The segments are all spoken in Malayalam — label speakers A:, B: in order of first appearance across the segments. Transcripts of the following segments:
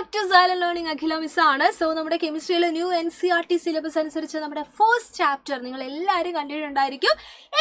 A: Back to silent learning. Akhila miss ആണ്. സോ നമ്മുടെ കെമിസ്ട്രിയിലെ ന്യൂ NCERT സിലബസ് അനുസരിച്ച് നമ്മുടെ ഫസ്റ്റ് ചാപ്റ്റർ നിങ്ങൾ എല്ലാവരും കണ്ടിട്ടുണ്ടായിരിക്കും.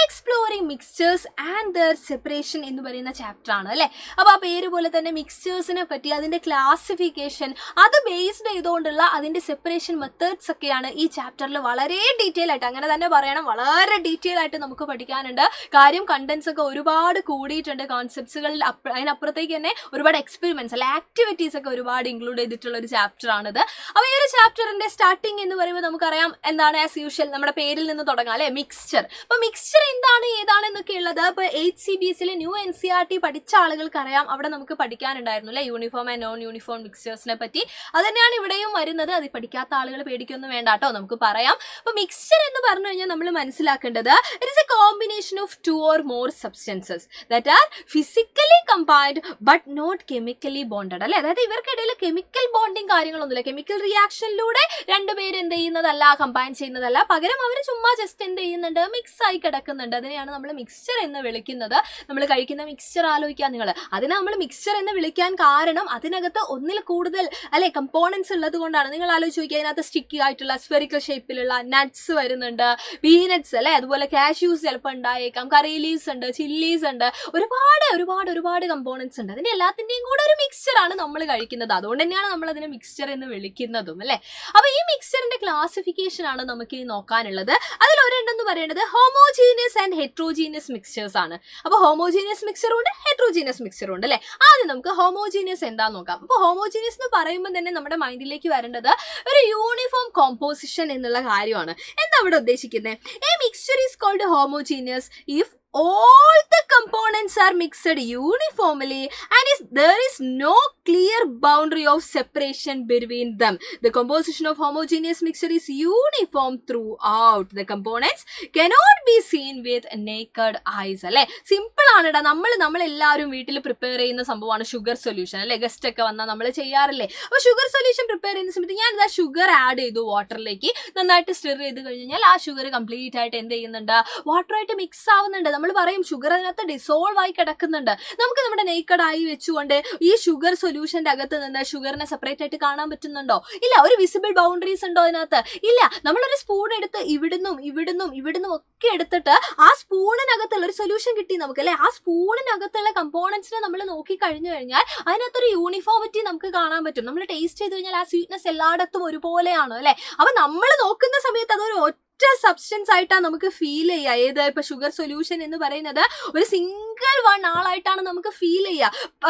A: Exploring mixtures and their separation എന്ന് പറയുന്ന ചാപ്റ്റർ ആണ് അല്ലേ. അപ്പോൾ ആ പേര് പോലെ തന്നെ മിക്സ്ചേഴ്സിനെ പറ്റി അതിൻ്റെ ക്ലാസിഫിക്കേഷൻ അത് ബേസ്ഡ് ചെയ്തുകൊണ്ടുള്ള അതിൻ്റെ സെപ്പറേഷൻ മെത്തേഡ്സ് ഒക്കെയാണ് ഈ ചാപ്റ്ററിൽ വളരെ ഡീറ്റെയിൽ ആയിട്ട്, അങ്ങനെ തന്നെ പറയണം, വളരെ ഡീറ്റെയിൽ ആയിട്ട് നമുക്ക് പഠിക്കാനുണ്ട്. കാര്യം കണ്ടൻസ് ഒക്കെ ഒരുപാട് കൂടിയിട്ടുണ്ട് കോൺസെപ്റ്റ്സുകളിൽ. അതിനപ്പുറത്തേക്ക് തന്നെ ഒരുപാട് എക്സ്പെരിമെന്റ്സ് അല്ലെ ആക്ടിവിറ്റീസ് ഒക്കെ ഒരുപാട് ഇൻക്ലൂഡ് ചെയ്തിട്ടുള്ള ഒരു ചാപ്റ്റർ ആണിത്. അപ്പോൾ ഈ ഒരു ചാപ്റ്ററിന്റെ സ്റ്റാർട്ടിങ് എന്ന് പറയുമ്പോൾ നമുക്കറിയാം എന്താണ്, ആസ് യൂഷ്വൽ നമ്മുടെ പേരിൽ നിന്ന് തുടങ്ങാം അല്ലെ, മിക്സ്ചർ. അപ്പോൾ മിക്സ്ചർ എന്താണ് ഏതാണെന്നൊക്കെ ഉള്ളത് ഇപ്പോൾ 8th CBSE ന്യൂ NCERT പഠിച്ച ആളുകൾക്ക് അറിയാം. അവിടെ നമുക്ക് പഠിക്കാനുണ്ടായിരുന്നു അല്ലെ യൂണിഫോം ആൻഡ് നോൺ യൂണിഫോം മിക്സ്ചേഴ്സിനെ പറ്റി. അത് തന്നെയാണ് ഇവിടെയും വരുന്നത്. അത് പഠിക്കാത്ത ആളുകൾ പേടിക്കൊന്നും വേണ്ട കേട്ടോ, നമുക്ക് പറയാം. അപ്പോൾ മിക്സ്ചർ എന്ന് പറഞ്ഞു കഴിഞ്ഞാൽ നമ്മൾ മനസ്സിലാക്കേണ്ടത് it is A combination of 2 or more substances that are physically combined but not chemically bonded അല്ലെ. അതായത് ഇവർക്കിടയിൽ കെമിക്കൽ ബോണ്ടിങ് കാര്യങ്ങളൊന്നുമില്ല. കെമിക്കൽ റിയാക്ഷനിലൂടെ രണ്ടുപേര് എന്ത് ചെയ്യുന്നതല്ല, കമ്പൈൻ ചെയ്യുന്നതല്ല, പകരം അവർ ചുമ്മാ ജസ്റ്റ് എന്ത് ചെയ്യുന്നുണ്ട്, മിക്സ് ആയി കിടക്കുന്നുണ്ട്. അതിനെയാണ് നമ്മൾ മിക്സ്ചർ എന്ന് വിളിക്കുന്നത്. നമ്മൾ കഴിക്കുന്ന മിക്സ്ചർ ആലോചിക്കുക നിങ്ങൾ. അതിനെ നമ്മൾ മിക്സ്ചർ എന്ന് വിളിക്കാൻ കാരണം അതിനകത്ത് ഒന്നിൽ കൂടുതൽ അല്ലെ കമ്പോണൻസ് ഉള്ളത് കൊണ്ടാണ്. നിങ്ങൾ ആലോചിച്ച് നോക്കിയാൽ അതിനകത്ത് സ്റ്റിക്കി ആയിട്ടുള്ള സ്ഫെറിക്കൽ ഷേപ്പിലുള്ള നട്ട്സ് വരുന്നുണ്ട്, പീനട്സ് അല്ലെ, അതുപോലെ കാഷ്യൂസ് ചിലപ്പോൾ ഉണ്ടായേക്കാം, കറി ലീവ്സ് ഉണ്ട്, ചില്ലീസ് ഉണ്ട്, ഒരുപാട് ഒരുപാട് ഒരുപാട് കമ്പോണൻസ് ഉണ്ട്. അതിന്റെ എല്ലാത്തിന്റെയും കൂടെ ഒരു മിക്സ്ചർ ആണ് നമ്മൾ കഴിക്കുന്നത്. അതുകൊണ്ട് തന്നെയാണ് നമ്മൾ അതിനെ മിക്സ്ചർ എന്ന് വിളിക്കുന്നതും അല്ലെ. അപ്പൊ ഈ മിക്സ്ചറിന്റെ ക്ലാസിഫിക്കേഷൻ ആണ് നമുക്ക് ഇനി നോക്കാനുള്ളത്. അതിൽ ഒരെണ്ണെന്ന് പറയുന്നത് ഹോമോജീനിയസ് ആൻഡ് ഹെട്രോജീനിയസ് മിക്സ്ചേഴ്സ് ആണ്. അപ്പൊ ഹോമോജീനിയസ് മിക്സ്ചറും ഉണ്ട്, ഹെട്രോജീനിയസ് മിക്സ്ചറും ഉണ്ട് അല്ലെ. ആദ്യം നമുക്ക് ഹോമോജീനിയസ് എന്താന്ന് നോക്കാം. അപ്പൊ ഹോമോജീനിയസ് എന്ന് പറയുമ്പോൾ തന്നെ നമ്മുടെ മൈൻഡിലേക്ക് വരേണ്ടത് ഒരു യൂണിഫോം കോമ്പോസിഷൻ എന്നുള്ള കാര്യമാണ്. എന്താ അവിടെ ഉദ്ദേശിക്കുന്നത്? A mixture is called homogeneous if all the components are mixed uniformly and there is no clear boundary of separation between them. The composition of homogeneous mixture is uniform throughout. The components cannot be seen with naked eyes അല്ലെ. സിമ്പിൾ ആണെടാ. നമ്മൾ എല്ലാവരും വീട്ടിൽ പ്രിപ്പയർ ചെയ്യുന്ന സംഭവമാണ് ഷുഗർ സൊല്യൂഷൻ അല്ലെ. ഗസ്റ്റ് ഒക്കെ വന്നാൽ നമ്മൾ ചെയ്യാറില്ലേ. അപ്പോൾ ഷുഗർ സൊല്യൂഷൻ പ്രിപ്പയർ ചെയ്യുന്ന സമയത്ത് ഞാൻ ഇതാ ഷുഗർ ആഡ് ചെയ്തു വാട്ടറിലേക്ക്. നന്നായിട്ട് സ്റ്റിർ ചെയ്ത് കഴിഞ്ഞാൽ ആ ഷുഗർ കംപ്ലീറ്റ് ആയിട്ട് എന്ത് ചെയ്യുന്നുണ്ട്, വാട്ടറായിട്ട് മിക്സ് ആവുന്നുണ്ട്. നമ്മൾ പറയും ഷുഗർ അതിനകത്ത് ഡിസോൾവ് ആയി കിടക്കുന്നുണ്ട്. നമുക്ക് നമ്മുടെ നേക്കഡ് ആയി വെച്ചുകൊണ്ട് ഈ ഷുഗർ സൊല്യൂഷന്റെ അകത്ത് നിന്ന് ഷുഗറിനെ സെപ്പറേറ്റ് ആയിട്ട് കാണാൻ പറ്റുന്നുണ്ടോ? ഇല്ല. ഒരു വിസിബിൾ ബൗണ്ടറീസ് ഉണ്ടോ അതിനകത്ത്? ഇല്ല. നമ്മളൊരു സ്പൂൺ എടുത്ത് ഇവിടുന്നും ഒക്കെ എടുത്തിട്ട് ആ സ്പൂണിനകത്തുള്ള ഒരു സൊല്യൂഷൻ കിട്ടി നമുക്ക് അല്ലെ. ആ സ്പൂണിനകത്തുള്ള കമ്പോണൻസിനെ നമ്മൾ നോക്കി കഴിഞ്ഞു കഴിഞ്ഞാൽ അതിനകത്തൊരു യൂണിഫോമിറ്റി നമുക്ക് കാണാൻ പറ്റും. നമ്മൾ ടേസ്റ്റ് ചെയ്ത് കഴിഞ്ഞാൽ ആ സ്വീറ്റ്നെസ് എല്ലായിടത്തും ഒരുപോലെയാണ് അല്ലെ. അപ്പൊ നമ്മൾ നോക്കുന്ന സമയത്ത് അതൊരു സബ്സ്റ്റൻസ് ആയിട്ടാണ് നമുക്ക് ഫീൽ ചെയ്യുക. ഏത് ഇപ്പൊ ഷുഗർ സൊല്യൂഷൻ എന്ന് പറയുന്നത് ഒരു സിംഗിൾ വൺ ആളായിട്ടാണ് നമുക്ക് ഫീൽ ചെയ്യുക.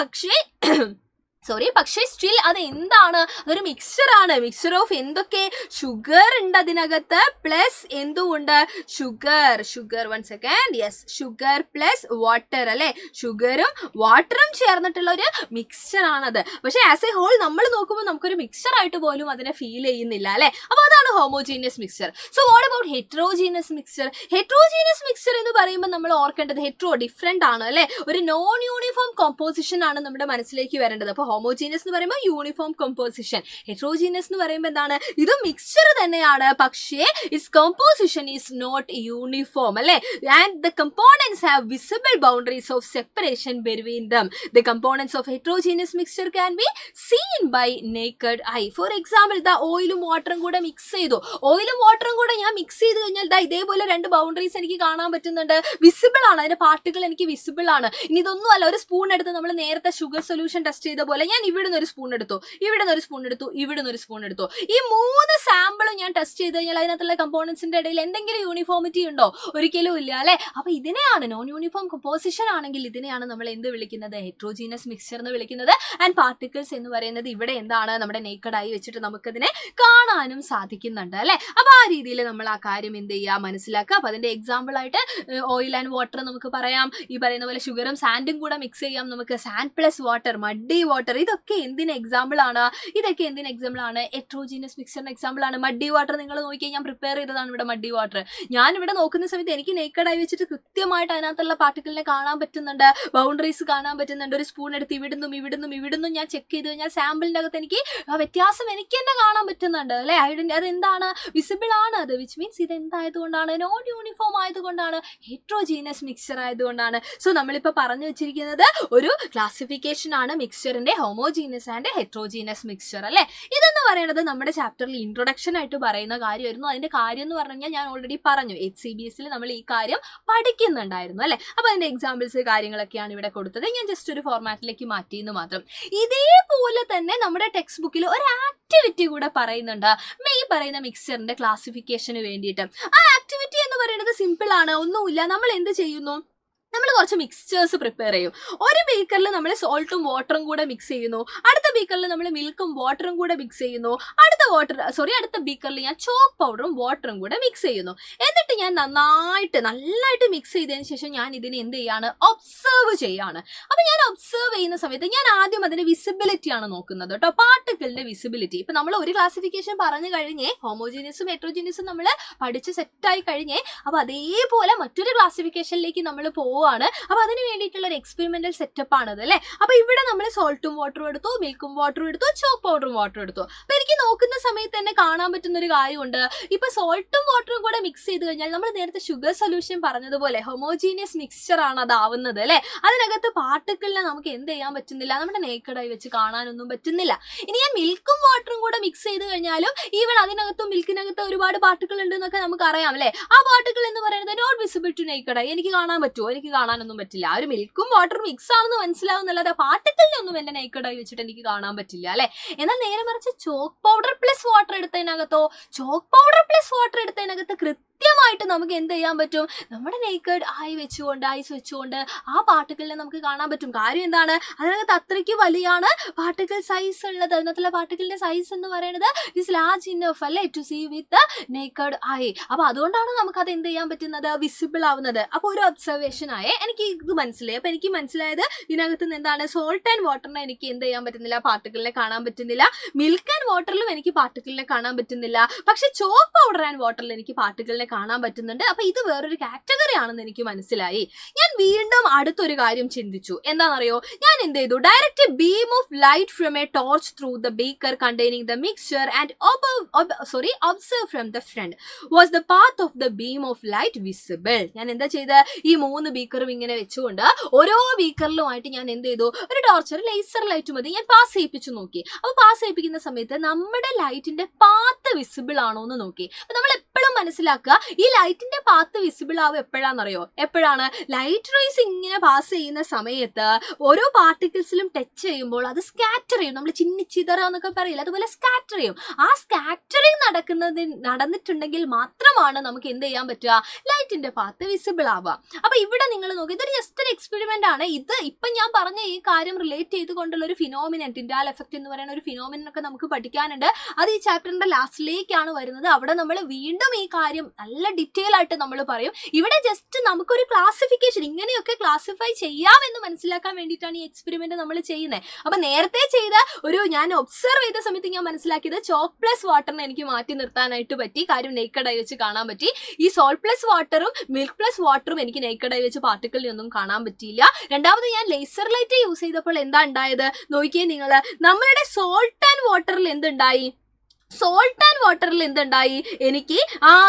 A: പക്ഷേ സ്റ്റിൽ അത് എന്താണ്, അതൊരു മിക്സ്ചർ ആണ്. മിക്സ്ചർ ഓഫ് എന്തൊക്കെ, ഷുഗർ ഉണ്ട് അതിനകത്ത്, പ്ലസ് എന്തുണ്ട്, sugar one second, yes, sugar plus water അല്ലെ. ഷുഗറും വാട്ടറും ചേർന്നിട്ടുള്ള ഒരു മിക്സ്ചർ ആണത്. പക്ഷെ ആസ് എ ഹോൾ നമ്മൾ നോക്കുമ്പോൾ നമുക്കൊരു മിക്സ്ചർ ആയിട്ട് പോലും അതിനെ ഫീൽ ചെയ്യുന്നില്ല അല്ലെ. അപ്പൊ അതാണ് homogeneous mixture. So what about heterogeneous mixture? Heterogeneous mixture എന്ന് പറയുമ്പോൾ നമ്മൾ ഓർക്കേണ്ടത് ഹെട്രോ ഡിഫറെന്റ് ആണ് അല്ലെ. ഒരു നോൺ യൂണിഫോം കോമ്പോസിഷൻ ആണ് നമ്മുടെ മനസ്സിലേക്ക് വരേണ്ടത്. അപ്പൊ ഹോമോജീനിയസ് എന്ന് പറയുമ്പോൾ യൂണിഫോം കോമ്പോസിഷൻ. ഹെട്രോജീനിയസ് എന്ന് പറയുമ്പോൾ എന്താണ്, ഇത് മിക്സ്ചർ തന്നെയാണ്, പക്ഷേ its composition is not uniform അല്ലെ. And the components have visible boundaries of separation between them. The components of heterogeneous mixture can be seen by naked eye. For example ദാ ഓയിലും വാട്ടറും കൂടെ മിക്സ് ചെയ്തു. ഓയിലും വാട്ടറും കൂടെ ഞാൻ മിക്സ് ചെയ്ത് കഴിഞ്ഞാൽ ദാ ഇതേപോലെ രണ്ട് ബൗണ്ടറീസ് എനിക്ക് കാണാൻ പറ്റുന്നുണ്ട്, വിസിബിൾ ആണ്, അതിന്റെ പാർട്ടിക്കിൾ എനിക്ക് വിസിബിൾ ആണ്. ഇനി ഇതൊന്നും അല്ല, ഒരു സ്പൂൺ എടുത്ത് നമ്മൾ നേരത്തെ ഷുഗർ സൊല്യൂഷൻ ടെസ്റ്റ് ചെയ്ത പോലെ ഞാൻ ഇവിടുന്ന് ഒരു സ്പൂൺ എടുത്തു, ഇവിടുന്ന് ഒരു സ്പൂൺ എടുത്തു, ഇവിടുന്ന് ഒരു സ്പൂൺ എടുത്തു. ഈ 3 സാമ്പിളും ഞാൻ ടെസ്റ്റ് ചെയ്ത് കഴിഞ്ഞാൽ അതിനകത്തുള്ള കമ്പോണൻസിന്റെ ഇടയിൽ എന്തെങ്കിലും യൂണിഫോമിറ്റി ഉണ്ടോ? ഒരിക്കലും ഇല്ല അല്ലെ. അപ്പൊ ഇതിനെയാണ് നോൺ യൂണിഫോം കമ്പോസിഷൻ ആണെങ്കിൽ ഇതിനെയാണ് നമ്മൾ എന്ത് വിളിക്കുന്നത്, ഹെട്രോജീനസ് മിക്സ്ചർ എന്ന് വിളിക്കുന്നത്. ആൻഡ് പാർട്ടിക്കിൾസ് എന്ന് പറയുന്നത് ഇവിടെ എന്താണ്, നമ്മുടെ നേക്കഡ് ആയി വെച്ചിട്ട് നമുക്കതിനെ കാണാനും സാധിക്കുന്നുണ്ട് അല്ലെ. അപ്പൊ ആ രീതിയിൽ നമ്മൾ ആ കാര്യം എന്ത് ചെയ്യുക, മനസ്സിലാക്കുക. അപ്പൊ അതിന്റെ എക്സാമ്പിൾ ആയിട്ട് ഓയിൽ ആൻഡ് വാട്ടർ നമുക്ക് പറയാം. ഈ പറയുന്ന പോലെ ഷുഗറും സാൻഡും കൂടെ മിക്സ് ചെയ്യാം നമുക്ക്. സാൻഡ് പ്ലസ് വാട്ടർ, മഡി വാട്ടർ, ഇതൊക്കെ എന്തിന് എക്സാമ്പിൾ ആണ്? ഹെട്രോജീനിയസ് മിക്സ്ചറിന് എക്സാമ്പിൾ ആണ്. മഡി വാട്ടർ നിങ്ങൾ നോക്കിയാൽ ഞാൻ പ്രിപ്പയർ ചെയ്തതാണ് ഇവിടെ മഡി വാട്ടർ. ഞാൻ ഇവിടെ നോക്കുന്ന സമയത്ത് എനിക്ക് നേക്കഡ് ആയി വെച്ചിട്ട് കൃത്യമായിട്ട് അതിനകത്തുള്ള പാർട്ടിക്കിളിനെ കാണാൻ പറ്റുന്നുണ്ട്, ബൗണ്ടറീസ് കാണാൻ പറ്റുന്നുണ്ട്. ഒരു സ്പൂൺ എടുത്ത് ഇവിടുന്നും ഞാൻ ചെക്ക് ചെയ്ത് കഴിഞ്ഞാൽ സാമ്പിളിന്റെ അകത്ത് എനിക്ക് വ്യത്യാസം എനിക്ക് തന്നെ കാണാൻ പറ്റുന്നുണ്ട് അല്ലെ. അതെന്താണ്, വിസിബിൾ ആണ് അത്. വിച്ച് മീൻസ് ഇത് എന്തായതുകൊണ്ടാണ്, നോൺ യൂണിഫോം ആയതുകൊണ്ടാണ്, ഹെട്രോജീനിയസ് മിക്സ്ചർ ആയതുകൊണ്ടാണ്. സോ നമ്മളിപ്പോൾ പറഞ്ഞു വെച്ചിരിക്കുന്നത് ഒരു ക്ലാസിഫിക്കേഷൻ ആണ് മിക്സ്ചറിന്റെ, ഹോമോജീനിയസ് ആൻഡ് ഹെട്രോജീനിയസ് മിക്സ്ചർ അല്ലെ. ഇതെന്ന് പറയുന്നത് നമ്മുടെ ചാപ്റ്ററിൽ ഇൻട്രൊഡക്ഷൻ ആയിട്ട് പറയുന്ന കാര്യമായിരുന്നു. അതിന്റെ കാര്യം എന്ന് പറഞ്ഞു കഴിഞ്ഞാൽ ഞാൻ ഓൾറെഡി പറഞ്ഞു, HCBSൽ നമ്മൾ ഈ കാര്യം പഠിക്കുന്നുണ്ടായിരുന്നു അല്ലെ. അപ്പൊ അതിന്റെ എക്സാമ്പിൾസ് കാര്യങ്ങളൊക്കെയാണ് ഇവിടെ കൊടുത്തത്. ഞാൻ ജസ്റ്റ് ഒരു ഫോർമാറ്റിലേക്ക് മാറ്റിയെന്ന് മാത്രം. ഇതേപോലെ തന്നെ നമ്മുടെ ടെക്സ്റ്റ് ബുക്കിൽ ഒരു ആക്ടിവിറ്റി കൂടെ പറയുന്നുണ്ട് ഈ പറയുന്ന മിക്സ്ചറിന്റെ ക്ലാസിഫിക്കേഷന് വേണ്ടിയിട്ട്. ആ ആക്ടിവിറ്റി എന്ന് പറയുന്നത് സിമ്പിൾ ആണ്, ഒന്നുമില്ല. നമ്മൾ എന്ത് ചെയ്യുന്നു, നമ്മൾ കുറച്ച് മിക്സ്ചേഴ്സ് പ്രിപ്പയർ ചെയ്യും. ഒരു ബീക്കറിൽ നമ്മൾ സോൾട്ടും വാട്ടറും കൂടെ മിക്സ് ചെയ്യുന്നു, അടുത്ത ബീക്കറിൽ നമ്മൾ മിൽക്കും വാട്ടറും കൂടെ മിക്സ് ചെയ്യുന്നു, അടുത്ത ബീക്കറിൽ ഞാൻ ചോക്ക് പൗഡറും വാട്ടറും കൂടെ മിക്സ് ചെയ്യുന്നു. എന്നിട്ട് ഞാൻ നന്നായിട്ട് മിക്സ് ചെയ്തതിന് ശേഷം ഞാൻ ഇതിനെ എന്ത് ചെയ്യാണ്, ഒബ്സർവ് ചെയ്യാണ്. അപ്പൊ ഞാൻ ഒബ്സർവ് ചെയ്യുന്ന സമയത്ത് ഞാൻ ആദ്യം അതിന്റെ വിസിബിലിറ്റി ആണ് നോക്കുന്നത് കേട്ടോ, പാർട്ടിക്കിളിന്റെ വിസിബിലിറ്റി. ഇപ്പൊ നമ്മൾ ഒരു ക്ലാസിഫിക്കേഷൻ പറഞ്ഞു കഴിഞ്ഞേ, ഹോമോജീനിയസും ഹെട്രോജീനിയസും നമ്മൾ പഠിച്ച് സെറ്റായി കഴിഞ്ഞേ. അപ്പൊ അതേപോലെ മറ്റൊരു ക്ലാസിഫിക്കേഷനിലേക്ക് നമ്മൾ പോവുകയാണ്. അപ്പൊ അതിന് വേണ്ടിയിട്ടുള്ള ഒരു എക്സ്പെരിമെന്റൽ സെറ്റപ്പ് ആണത് അല്ലെ. അപ്പൊ ഇവിടെ നമ്മൾ സോൾട്ടും വാട്ടറും എടുത്തു, മിൽക്കും വാട്ടറും എടുത്തു, ചോക്ക് പൗഡറും വാട്ടറും എടുത്തു. അപ്പൊ എനിക്ക് നോക്കുന്ന സമയത്ത് തന്നെ കാണാൻ പറ്റുന്ന ഒരു കാര്യമുണ്ട്. ഇപ്പൊ സോൾട്ടും വാട്ടറും കൂടെ മിക്സ് ചെയ്ത് കഴിഞ്ഞാൽ നമ്മൾ നേരത്തെ ഷുഗർ സൊല്യൂഷൻ പറഞ്ഞതുപോലെ ഹോമോജീനിയസ് മിക്സ്ചർ ആണ് അതാവുന്നത് അല്ലെ. അതിനകത്ത് പാർട്ടിക്കിളിനെ നമുക്ക് എന്ത് ചെയ്യാൻ പറ്റുന്നില്ല, നമ്മുടെ നേക്കഡായി വെച്ച് കാണാനൊന്നും പറ്റുന്നില്ല. ഇനി ഞാൻ മിൽക്കും വാട്ടറും കൂടെ മിക്സ് ചെയ്ത് കഴിഞ്ഞാലും ഈവൻ അതിനകത്തും മിൽക്കിനകത്ത് ഒരുപാട് പാർട്ടിക്കിൾ ഉണ്ട് എന്നൊക്കെ നമുക്ക് അറിയാം അല്ലെ. ആ പാർട്ടിക്കിൾ എന്ന് പറയുന്നത് നോട്ട് വിസിബിൾ ടു നേക്കഡായി. എനിക്ക് കാണാൻ പറ്റുമോ, എനിക്ക് കാണാനൊന്നും പറ്റില്ല. ആ ഒരു മിൽക്കും വാട്ടറും മിക്സ് ആണെന്ന് മനസ്സിലാവുന്നല്ലാതെ പാർട്ടിക്കിളിനെ ഒന്നും എന്റെ നേക്കഡായി വെച്ചിട്ട് എനിക്ക് കാണാൻ പറ്റില്ല അല്ലെ. എന്നാൽ നേരെ മറിച്ച് ചോക്ക് പൗഡർ പ്ലസ് വാട്ടർ എടുത്തതിനകത്തോ, ചോക്ക് പൗഡർ പ്ലസ് വാട്ടർ എടുത്തതിനകത്ത് കൃത്യമായിട്ട് നമുക്ക് എന്ത് ചെയ്യാൻ പറ്റും, നമ്മുടെ നേക്കഡ് ഐസ് വെച്ചുകൊണ്ട് ആ പാർട്ടിക്കിളിനെ നമുക്ക് കാണാൻ പറ്റും. കാര്യം എന്താണ്, അതിനകത്ത് അത്രയ്ക്ക് വലിയാണ് പാർട്ടിക്കിൾ സൈസ് ഉള്ളത്. അതിനകത്തുള്ള പാർട്ടിക്കിളിന്റെ സൈസ് എന്ന് പറയുന്നത് ഇസ് ലാർജ് ഇനഫ് അല്ലെ to see with naked eye. അപ്പൊ അതുകൊണ്ടാണ് നമുക്ക് അത് എന്ത് ചെയ്യാൻ പറ്റുന്നത്, വിസിബിൾ ആവുന്നത്. അപ്പൊ ഒരു ഒബ്സർവേഷൻ ആയേ എനിക്ക് ഇത് മനസ്സിലായി. അപ്പൊ എനിക്ക് മനസ്സിലായത് ഇതിനകത്ത് നിന്ന് എന്താണ്, സോൾട്ട് ആൻഡ് വാട്ടറിനെ എനിക്ക് എന്ത് ചെയ്യാൻ പറ്റുന്നില്ല, പാർട്ടിക്കിളിനെ കാണാൻ പറ്റുന്നില്ല. മിൽക്ക് ആൻഡ് വാട്ടറിലും എനിക്ക് പാർട്ടിക്കിളിനെ കാണാൻ പറ്റുന്നില്ല. പക്ഷെ ചോക്ക് പൗഡർ ആൻഡ് വാട്ടറിൽ എനിക്ക് പാർട്ടിക്കിളിനെ കാണാൻ പറ്റുന്നുണ്ട്. അപ്പൊ ഇത് വേറൊരു കാറ്റഗറി ആണെന്ന് എനിക്ക് മനസ്സിലായി. ഞാൻ വീണ്ടും അടുത്തൊരു കാര്യം ചിന്തിച്ചു. എന്താണെന്നറിയോ, ഞാൻ എന്ത് ചെയ്തു, direct beam of light from A torch through the beaker containing the mixture and observe from the front was the path of the beam of light visible. ഞാൻ എന്താ ചെയ്ത്, ഈ 3 ബീക്കറും ഇങ്ങനെ വെച്ചുകൊണ്ട് ഓരോ ബീക്കറിലുമായിട്ട് ഞാൻ എന്ത് ചെയ്തു, ഒരു ടോർച്ചർ ലേസർ ലൈറ്റ് മതി ഞാൻ പാസ് ചെയ്യിപ്പിച്ചു നോക്കി. അപ്പൊ പാസ് ചെയ്യിപ്പിക്കുന്ന സമയത്ത് നമ്മുടെ ലൈറ്റിന്റെ പാത്ത് വിസിബിൾ ആണോ എന്ന് നോക്കി. അപ്പൊ നമ്മൾ എപ്പോഴും മനസ്സിലാക്കുക, ഈ ലൈറ്റിന്റെ പാത്ത് വിസിബിൾ ആവും എപ്പോഴാണെന്നറിയോ, എപ്പോഴാണ് ലൈറ്റ് റേസ് ഇങ്ങനെ പാസ് ചെയ്യുന്ന സമയത്ത് ഓരോ പാർട്ടിക്കിൾസിലും ടച്ച് ചെയ്യുമ്പോൾ അത് സ്കാറ്റർ ചെയ്യും. നമ്മൾ ചിന്നിച്ചിതറ എന്നൊക്കെ പറയില്ല, അതുപോലെ സ്കാറ്റർ ചെയ്യും. ആ സ്കാറ്ററിങ് നടന്നിട്ടുണ്ടെങ്കിൽ മാത്രമാണ് നമുക്ക് എന്ത് ചെയ്യാൻ പറ്റുക, ലൈറ്റിന്റെ പാത്ത് വിസിബിൾ ആവുക. അപ്പൊ ഇവിടെ നിങ്ങൾ നോക്കി, ഇതൊരു ജസ്റ്റ് ഒരു എക്സ്പെരിമെന്റ് ആണ്. ഇത് ഇപ്പൊ ഞാൻ പറഞ്ഞ ഈ കാര്യം റിലേറ്റ് ചെയ്തുകൊണ്ടുള്ള ഒരു ഫിനോമിനൻ, ടിൻഡാൽ എഫക്ട് എന്ന് പറയുന്ന ഒരു ഫിനോമിനൻ ഒക്കെ നമുക്ക് പഠിക്കാനുണ്ട്. അത് ഈ ചാപ്റ്ററിന്റെ ലാസ്റ്റിലേക്കാണ് വരുന്നത്. അവിടെ നമ്മൾ വീണ്ടും ഈ കാര്യം നല്ല ഡീറ്റെയിൽ ആയിട്ട് നമ്മൾ പറയും. ഇവിടെ ജസ്റ്റ് നമുക്കൊരു ക്ലാസിഫിക്കേഷൻ, ഇങ്ങനെയൊക്കെ ക്ലാസിഫൈ ചെയ്യാമെന്ന് മനസ്സിലാക്കാൻ വേണ്ടിയിട്ടാണ് ഈ എക്സ്പെരിമെന്റ് നമ്മൾ ചെയ്യുന്നത്. അപ്പൊ നേരത്തെ ചെയ്ത ഞാൻ ഒബ്സർവ് ചെയ്ത സമയത്ത് ഞാൻ മനസ്സിലാക്കിയത് ചോക്ക് പ്ലസ് വാട്ടറിനെ എനിക്ക് മാറ്റി നിർത്താനായിട്ട് പറ്റി. കാര്യം നേക്കഡായി വെച്ച് കാണാൻ പറ്റി. ഈ സോൾട്ട് പ്ലസ് വാട്ടറും മിൽക്ക് പ്ലസ് വാട്ടറും എനിക്ക് നേക്കഡായി വെച്ച് പാർട്ടിക്കിളിനെ ഒന്നും കാണാൻ പറ്റിയില്ല. രണ്ടാമത് ഞാൻ ലേസർ ലൈറ്റ് യൂസ് ചെയ്തപ്പോൾ എന്താ ഉണ്ടായത് നോക്കിയേ നിങ്ങൾ, നമ്മളുടെ സോൾട്ട് ആൻഡ് വാട്ടറിൽ എന്തുണ്ടായി, സോൾട്ട് ആൻഡ് വാട്ടറിൽ എന്തുണ്ടായി, എനിക്ക്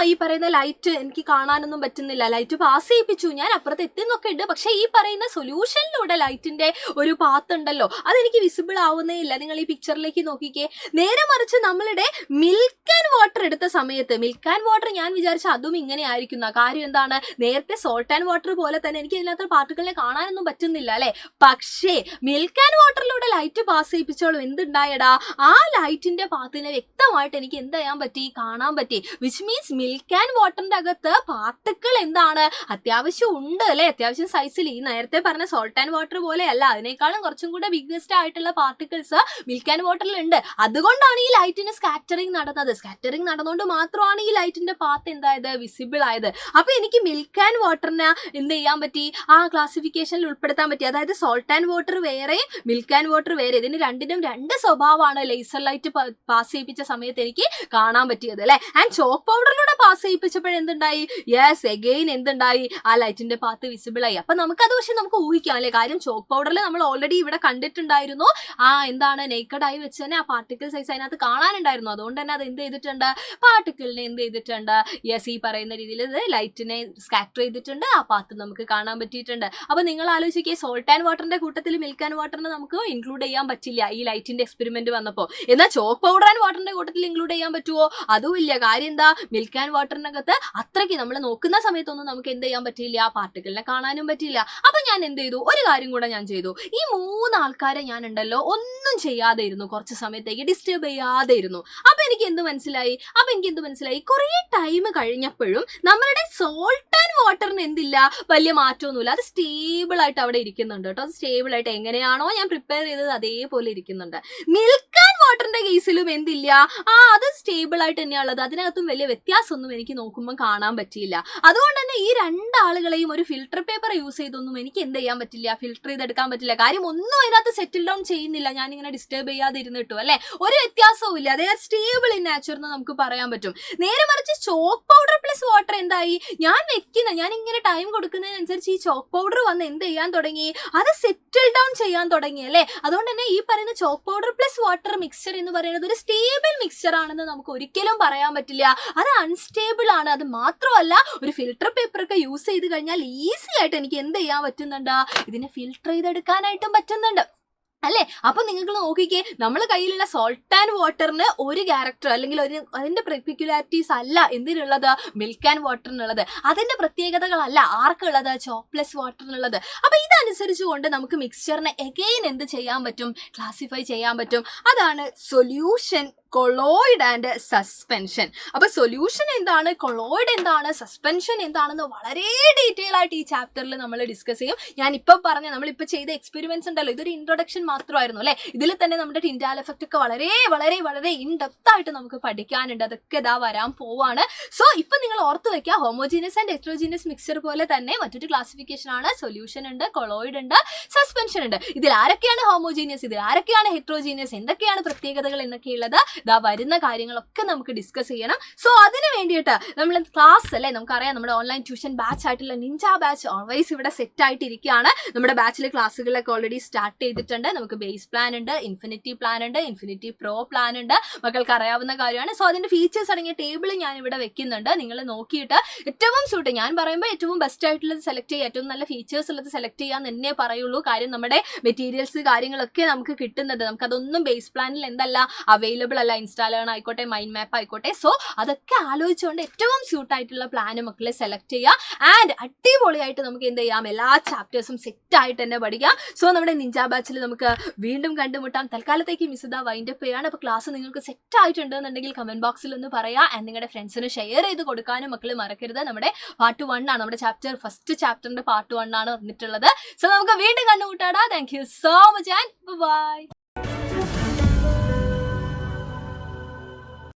A: ഈ പറയുന്ന ലൈറ്റ് എനിക്ക് കാണാനൊന്നും പറ്റുന്നില്ല. ലൈറ്റ് പാസ് ചെയ്യിപ്പിച്ചു, ഞാൻ അപ്പുറത്ത് എത്തുന്നൊക്കെ ഉണ്ട്. പക്ഷെ ഈ പറയുന്ന സൊല്യൂഷനിലൂടെ ലൈറ്റിന്റെ ഒരു പാത്ത് ഉണ്ടല്ലോ, അതെനിക്ക് വിസിബിൾ ആവുന്നേ ഇല്ല. നിങ്ങൾ ഈ പിക്ചറിലേക്ക് നോക്കിക്കേ. നേരെ മറിച്ച് നമ്മളുടെ മിൽക്ക് ആൻഡ് വാട്ടർ എടുത്ത സമയത്ത്, മിൽക്ക് ആൻഡ് വാട്ടർ ഞാൻ വിചാരിച്ച അതും ഇങ്ങനെ ആയിരിക്കുന്ന. കാര്യം എന്താണ്, നേരത്തെ സോൾട്ട് ആൻഡ് വാട്ടർ പോലെ തന്നെ എനിക്ക് ഇതിനകത്ത് പാർട്ടിക്കിളിനെ കാണാനൊന്നും പറ്റുന്നില്ല അല്ലെ. പക്ഷേ മിൽക്ക് ആൻഡ് വാട്ടറിലൂടെ ലൈറ്റ് പാസ് ചെയ്യിപ്പിച്ചോളും എന്തുണ്ടായടാ, ആ ലൈറ്റിന്റെ പാത്തിനെ വ്യക്തമായിട്ട് എനിക്ക് എന്ത് ചെയ്യാൻ പറ്റി, കാണാൻ പറ്റി. വിച്ച് മീൻസ് മിൽക്ക് ആൻഡ് വാട്ടറിന്റെ അകത്ത് പാർട്ടിക്കിൾ എന്താണ്, അത്യാവശ്യം ഉണ്ട് അല്ലെ, അത്യാവശ്യം സൈസിൽ. ഈ നേരത്തെ പറഞ്ഞ സോൾട്ട് ആൻഡ് വാട്ടർ പോലെ അല്ല, അതിനേക്കാളും കുറച്ചും കൂടെ ബിഗ്ഗസ്റ്റ് ആയിട്ടുള്ള പാർട്ടിക്കിൾസ് മിൽക്ക് ആൻഡ് വാട്ടറിൽ ഉണ്ട്. അതുകൊണ്ടാണ് ഈ ലൈറ്റിന് സ്കാറ്ററിങ് നടന്നത്. സ്കാറ്ററിങ് നടന്നുകൊണ്ട് മാത്രമാണ് ഈ ലൈറ്റിന്റെ പാത്ത് എന്തായത്, വിസിബിൾ ആയത്. അപ്പൊ എനിക്ക് മിൽക്ക് ആൻഡ് വാട്ടറിനെ എന്ത് ചെയ്യാൻ പറ്റി, ആ ക്ലാസിഫിക്കേഷനിൽ ഉൾപ്പെടുത്താൻ പറ്റി. അതായത് സോൾട്ട് ആൻഡ് വാട്ടർ വേറെയും മിൽക്ക് ആൻഡ് വാട്ടർ വേറെ. ഇതിന് രണ്ടിനും രണ്ട് സ്വഭാവമാണ്. ലേസർ ലൈറ്റ് പാസ് ചെയ്യിപ്പിച്ച സമയത്ത് എനിക്ക് കാണാൻ പറ്റിയത് അല്ലെ. ആൻഡ് ചോക്ക് പൗഡറിലൂടെ പാസ് ചെയ്യിപ്പിച്ചപ്പോഴെന്തുണ്ടായി, യെസ് എഗെയിൻ എന്തുണ്ടായി, ആ ലൈറ്റിന്റെ പാത്ത് വിസിബിൾ ആയി. അപ്പൊ നമുക്കത് പക്ഷെ നമുക്ക് ഊഹിക്കാം അല്ലെ, കാര്യം ചോക്ക് പൗഡറിൽ നമ്മൾ ഓൾറെഡി ഇവിടെ കണ്ടിട്ടുണ്ടായിരുന്നു എന്താണ് നെയ്ക്കഡ് ആയി വെച്ച് തന്നെ ആ പാർട്ടിക്കിൾ സൈസ് അതിനകത്ത് കാണാനുണ്ടായിരുന്നു. അതുകൊണ്ട് തന്നെ അത് എന്ത് ചെയ്തിട്ടുണ്ട്, പാർട്ടിക്കിളിനെ എന്ത് ചെയ്തിട്ടുണ്ട്, യെസ് ഈ പറയുന്ന രീതിയിൽ ഇത് ലൈറ്റിനെ സ്കാറ്റർ ചെയ്തിട്ടുണ്ട്, ആ പാത്ത് നമുക്ക് കാണാൻ പറ്റിയിട്ടുണ്ട്. അപ്പൊ നിങ്ങൾ ആലോചിക്കുക, സോൾട്ട് ആൻഡ് വാട്ടറിന്റെ കൂട്ടത്തിൽ മിൽക്ക് ആൻഡ് വാട്ടറിനെ നമുക്ക് ഇൻക്ലൂഡ് ചെയ്യാൻ പറ്റില്ല ഈ ലൈറ്റിന്റെ എക്സ്പെരിമെന്റ് വന്നപ്പോൾ. എന്നാൽ ചോക്ക് പൗഡർ ആൻഡ് വാട്ടറിന്റെ കൂട്ടത്തിൽ ഇൻക്ലൂഡ് ചെയ്യാൻ പറ്റുമോ, അതും ഇല്ല. കാര്യം എന്താ, മിൽക്ക് ആൻഡ് വാട്ടറിനകത്ത് അത്രയ്ക്ക് നമ്മൾ നോക്കുന്ന സമയത്തൊന്നും നമുക്ക് എന്ത് ചെയ്യാൻ പറ്റില്ല, ആ പാർട്ടിക്കിളിനെ കാണാനും പറ്റില്ല. അപ്പൊ ഞാൻ എന്ത് ചെയ്തു, ഒരു കാര്യം കൂടെ ഞാൻ ചെയ്തു, ഈ 3 ആൾക്കാരെ ഞാൻ ഉണ്ടല്ലോ ഒന്നും ചെയ്യാതെ ഇരുന്നു, കുറച്ച് സമയത്തേക്ക് ഡിസ്റ്റർബ് ചെയ്യാതെ ഇരുന്നു. അപ്പൊ എനിക്ക് എന്ത് മനസ്സിലായി, കുറെ ടൈം കഴിഞ്ഞപ്പോഴും നമ്മളുടെ സോൾട്ട് ആൻഡ് വാട്ടറിന് എന്തില്ല, വലിയ മാറ്റമൊന്നുമില്ല. അത് സ്റ്റേബിൾ ആയിട്ട് അവിടെ ഇരിക്കുന്നുണ്ട് കേട്ടോ. അത് സ്റ്റേബിൾ ആയിട്ട് എങ്ങനെയാണോ ഞാൻ പ്രിപ്പയർ ചെയ്തത് അതേപോലെ ഇരിക്കുന്നുണ്ട്. മിൽക്ക് ആൻഡ് വാട്ടറിന്റെ കേസിലും എന്തില്ല, അത് സ്റ്റേബിൾ ആയിട്ട് തന്നെയാണുള്ളത്. അതിനകത്തും വലിയ വ്യത്യാസമൊന്നും എനിക്ക് നോക്കുമ്പോൾ കാണാൻ പറ്റിയില്ല. അതുകൊണ്ട് തന്നെ ഈ 2 ആളുകളെയും ഒരു ഫിൽട്ടർ പേപ്പർ യൂസ് ചെയ്തൊന്നും എനിക്ക് എന്ത് ചെയ്യാൻ പറ്റില്ല, ഫിൽട്ടർ ചെയ്തെടുക്കാൻ പറ്റില്ല. കാര്യം ഒന്നും അതിനകത്ത് സെറ്റിൽ ഡൗൺ ചെയ്യുന്നില്ല, ഞാനിങ്ങനെ ഡിസ്റ്റർബ് ചെയ്യാതെ ഇരുന്നിട്ടു അല്ലെ, ഒരു വ്യത്യാസവും ഇല്ല. അതേ സ്റ്റേബിൾ ഇൻ നാച്ചർ എന്ന് നമുക്ക് പറയാൻ പറ്റും. നേരെ മറിച്ച് ചോക്ക് പൗഡർ പ്ലസ് വാട്ടർ എന്തായി, ഞാൻ ഇങ്ങനെ ടൈം കൊടുക്കുന്നതിനനുസരിച്ച് ഈ ചോക്ക് പൗഡർ വന്ന് എന്ത് ചെയ്യാൻ തുടങ്ങി, അത് സെറ്റിൽ ഡൗൺ ചെയ്യാൻ തുടങ്ങി അല്ലെ. അതുകൊണ്ട് തന്നെ ഈ പറയുന്ന chalk powder plus water mixture എന്ന് പറയുന്നത് ഒരു സ്റ്റേബിൾ മിക്സ്ചർ ആണെന്ന് നമുക്ക് ഒരിക്കലും പറയാൻ പറ്റില്ല. അത് അൺസ്റ്റേബിൾ ആണ്. അത് മാത്രമല്ല, ഒരു ഫിൽട്ടർ പേപ്പർ ഒക്കെ യൂസ് ചെയ്ത് കഴിഞ്ഞാൽ ഈസി ആയിട്ട് എനിക്ക് എന്ത് ചെയ്യാൻ പറ്റുന്നുണ്ട്, ഇതിനെ ഫിൽട്ടർ ചെയ്തെടുക്കാനായിട്ടും പറ്റുന്നുണ്ട് അല്ലെ. അപ്പൊ നിങ്ങൾക്ക് നോക്കിക്കേ, നമ്മളെ കയ്യിലുള്ള സോൾട്ട് ആൻഡ് വാട്ടറിന് ഒരു ക്യാരക്ടർ അല്ലെങ്കിൽ അതിന്റെ പെർട്ടിക്കുലാരിറ്റീസ് അല്ല എന്തിനുള്ളത്, മിൽക്ക് ആൻഡ് വാട്ടറിനുള്ളത്. അതിന്റെ പ്രത്യേകതകളല്ല ആർക്കുള്ളത്, ചോക്ക് പ്ലസ് വാട്ടറിനുള്ളത്. അപ്പൊ ഇതനുസരിച്ച് കൊണ്ട് നമുക്ക് മിക്സ്ചറിനെ എഗെയിൻ എന്ത് ചെയ്യാൻ പറ്റും, ക്ലാസിഫൈ ചെയ്യാൻ പറ്റും. അതാണ് സൊല്യൂഷൻ, കൊളോയിഡ് ആൻഡ് സസ്പെൻഷൻ. അപ്പൊ സൊല്യൂഷൻ എന്താണ്, കൊളോയിഡ് എന്താണ്, സസ്പെൻഷൻ എന്താണെന്ന് വളരെ ഡീറ്റെയിൽ ആയിട്ട് ഈ ചാപ്റ്ററിൽ നമ്മൾ ഡിസ്കസ് ചെയ്യും. ഞാൻ ഇപ്പൊ നമ്മളിപ്പോ ചെയ്ത എക്സ്പെരിമെന്റ്സ് ഉണ്ടല്ലോ, ഇതൊരു ഇൻട്രൊഡക്ഷൻ മാത്രമായിരുന്നു അല്ലെ. ഇതിൽ തന്നെ നമ്മുടെ ടിൻഡാൽ എഫക്റ്റ് ഒക്കെ വളരെ വളരെ വളരെ ഇൻ ഡെപ്ത് ആയിട്ട് നമുക്ക് പഠിക്കാനുണ്ട്. അതൊക്കെ ഇതാ വരാൻ പോവാണ്. സോ ഇപ്പൊ നിങ്ങൾ ഓർത്ത് വെക്കുക, ഹോമോജീനിയസ് ആൻഡ് ഹെറ്ററോജീനിയസ് മിക്സ്ചർ പോലെ തന്നെ മറ്റൊരു ക്ലാസിഫിക്കേഷൻ ആണ്. സൊല്യൂഷൻ ഉണ്ട്, കൊളോയിഡ് ഉണ്ട്, സസ്പെൻഷൻ ഉണ്ട്. ഇതിൽ ആരൊക്കെയാണ് ഹോമോജീനിയസ്, ഇതിൽ ആരൊക്കെയാണ് ഹെറ്ററോജീനിയസ്, എന്തൊക്കെയാണ് പ്രത്യേകതകൾ എന്നൊക്കെ ഉള്ളത് വരുന്ന കാര്യങ്ങളൊക്കെ നമുക്ക് ഡിസ്കസ് ചെയ്യണം. സോ അതിന് വേണ്ടിയിട്ട് നമ്മൾ ക്ലാസ് അല്ലെ, നമുക്കറിയാം നമ്മുടെ ഓൺലൈൻ ട്യൂഷൻ ബാച്ച് ആയിട്ടുള്ള നിഞ്ച ബാച്ച് ഓൾവേസ് ഇവിടെ സെറ്റ് ആയിട്ടിരിക്കുകയാണ്. നമ്മുടെ ബാച്ചിലെ ക്ലാസ്സുകളൊക്കെ ഓൾറെഡി സ്റ്റാർട്ട് ചെയ്തിട്ടുണ്ട്. നമുക്ക് ബേസ് പ്ലാൻ ഉണ്ട്, ഇൻഫിനിറ്റി പ്ലാൻ ഉണ്ട്, ഇൻഫിനിറ്റി പ്രോ പ്ലാൻ ഉണ്ട്. മക്കൾക്ക് അറിയാവുന്ന കാര്യമാണ്. സോ അതിന്റെ ഫീച്ചേഴ്സ് അടങ്ങിയ ടേബിൾ ഞാൻ ഇവിടെ വെക്കുന്നുണ്ട്. നിങ്ങൾ നോക്കിയിട്ട് ഏറ്റവും സൂട്ട്, ഞാൻ പറയുമ്പോൾ ഏറ്റവും ബെസ്റ്റ് ആയിട്ടുള്ളത് സെലക്ട് ചെയ്യുക, ഏറ്റവും നല്ല ഫീച്ചേഴ്സ് ഉള്ളത് സെലക്ട് ചെയ്യാന്ന് എന്നേ പറയുള്ളൂ. കാര്യം നമ്മുടെ മെറ്റീരിയൽസ് കാര്യങ്ങളൊക്കെ നമുക്ക് കിട്ടുന്നത്, നമുക്കതൊന്നും ബേസ് പ്ലാനിൽ എന്തല്ല അവൈലബിൾ അല്ല. ഇൻസ്റ്റാളർ ആയിക്കോട്ടെ, മൈൻഡ് മാപ്പ് ആയിക്കോട്ടെ. സോ അതൊക്കെ ആലോചിച്ചുകൊണ്ട് ഏറ്റവും സ്യൂട്ട് ആയിട്ടുള്ള പ്ലാന് മക്കളെ സെലക്ട് ചെയ്യുക. ആൻഡ് അടിപൊളിയായിട്ട് നമുക്ക് എന്ത് ചെയ്യാം, എല്ലാ ചാപ്റ്റേഴ്സും സെറ്റ് ആയിട്ട് തന്നെ പഠിക്കാം. സോ നമ്മുടെ നിഞ്ച ബാച്ചിൽ നമുക്ക് വീണ്ടും കണ്ടുമുട്ടാം. തൽക്കാലത്തേക്ക് മിസ് ദാ വൈൻഡപ്പ് ചെയ്യാണ്. അപ്പോൾ ക്ലാസ് നിങ്ങൾക്ക് സെറ്റ് ആയിട്ടുണ്ടെന്നുണ്ടെങ്കിൽ കമന്റ് ബോക്സിൽ ഒന്ന് പറയാം. ആൻഡ് നിങ്ങളുടെ ഫ്രണ്ട്സിന് ഷെയർ ചെയ്ത് കൊടുക്കാനും മക്കൾ മറക്കരുത്. നമ്മുടെ പാർട്ട് 1 ആണ്, നമ്മുടെ ഫസ്റ്റ് ചാപ്റ്ററിന്റെ പാർട്ട് 1 ആണ് വന്നിട്ടുള്ളത്. സോ നമുക്ക് വീണ്ടും കണ്ടുമുട്ടാടാ. Thank you so much and by.